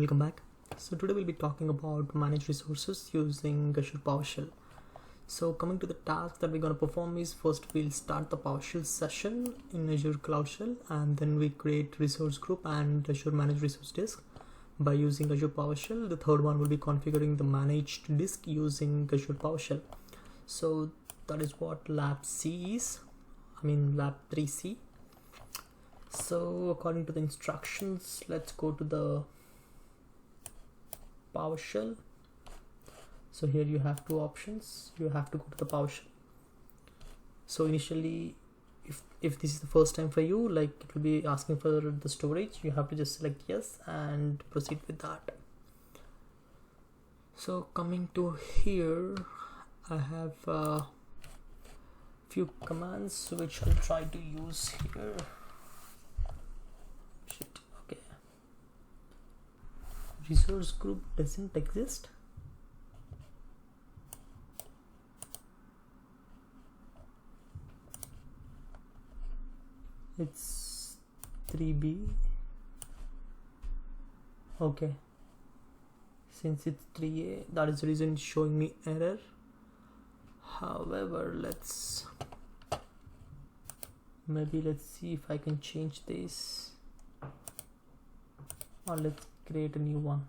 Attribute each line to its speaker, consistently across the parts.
Speaker 1: welcome back. So today we'll be talking about manage resources using Azure PowerShell. So coming to the task that we're going to perform is, first we'll start the PowerShell session in Azure CloudShell, and then we create resource group and Azure manage resource disk by using Azure PowerShell. The third one will be configuring the managed disk using Azure PowerShell. So that is what lab C is, lab 3C. So according to the instructions, let's go to the PowerShell. So here you have two options. You have to go to the PowerShell. So initially, if this is the first time for you, like it will be asking for the storage, you have to just select yes and proceed with that. So coming to here, I have a few commands which I'll try to use here. Okay. Resource group doesn't exist. It's 3B. Okay. Since it's 3A, that is the reason it's showing me error. However, let's see if I can change this, or let's create a new one.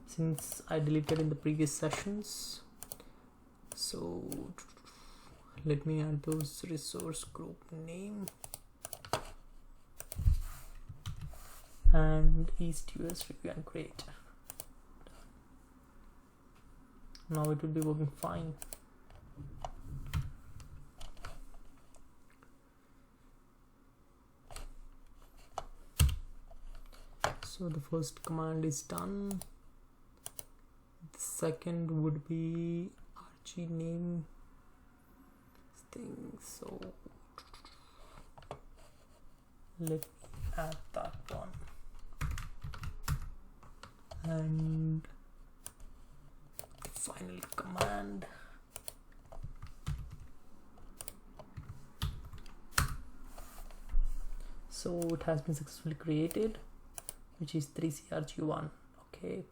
Speaker 1: Since I deleted in the previous sessions, so let me add those resource group name and East US review and create. Now it will be working fine. So the first command is done. The second would be RG name thing. So let me add that one. And final command. So it has been successfully created, which is 3CRG1. Okay.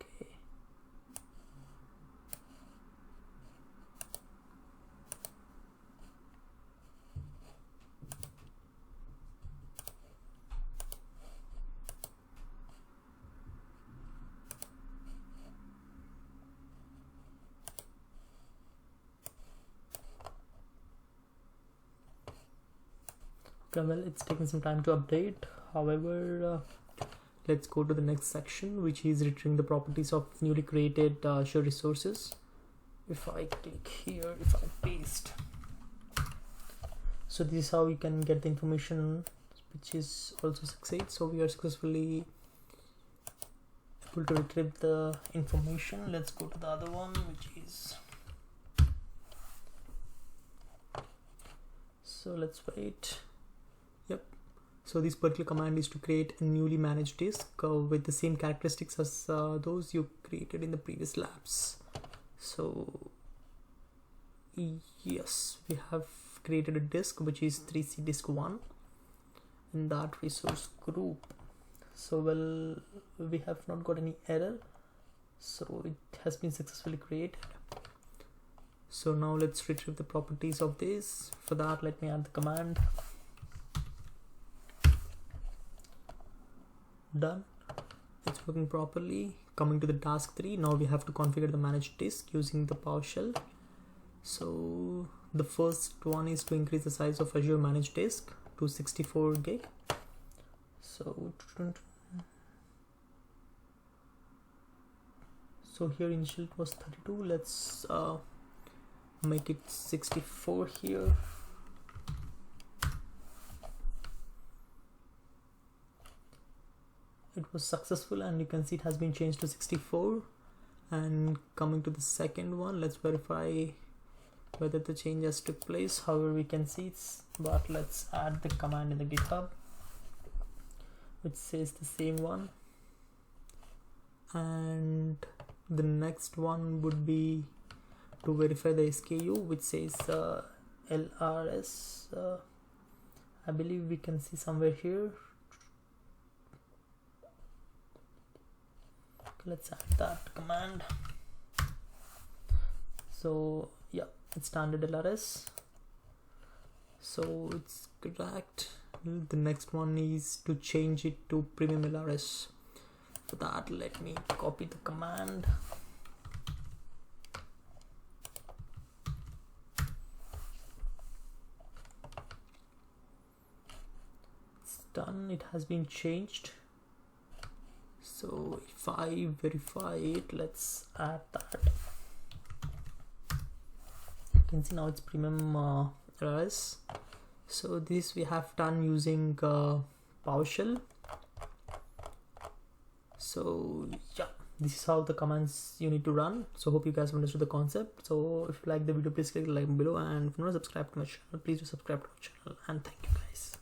Speaker 1: Well, it's taking some time to update. However, let's go to the next section, which is retrieving the properties of newly created Azure resources. If I click here, if I paste, so this is how we can get the information, which is also succeed. So we are successfully able to retrieve the information. Let's go to the other one, which is, so let's wait. Yep. So this particular command is to create a newly managed disk with the same characteristics as those you created in the previous labs. So yes, we have created a disk which is 3C disk 1 in that resource group. So well, we have not got any error, so it has been successfully created. So now let's retrieve the properties of this. For that, let me add the command. Done. It's working properly. Coming to the task 3, now we have to configure the managed disk using the PowerShell. So the first one is to increase the size of Azure managed disk to 64 gig. So here initially it was 32. Let's make it 64 here. It was successful, and you can see it has been changed to 64. And coming to the second one, let's verify whether the change has took place. However, we can see it's, but let's add the command in the GitHub which says the same one. And the next one would be to verify the SKU, which says LRS. I believe we can see somewhere here. let's add that command. So yeah, it's standard LRS, so it's correct. The next one is to change it to premium LRS. For that, let me copy the command. It's done, it has been changed. So if I verify it, let's add that. You can see now it's premium LRS. So this we have done using PowerShell. So yeah, this is how the commands you need to run. So hope you guys have understood the concept. So if you like the video, please click the like below, and if you want to subscribe to my channel, please do subscribe to my channel, and thank you guys.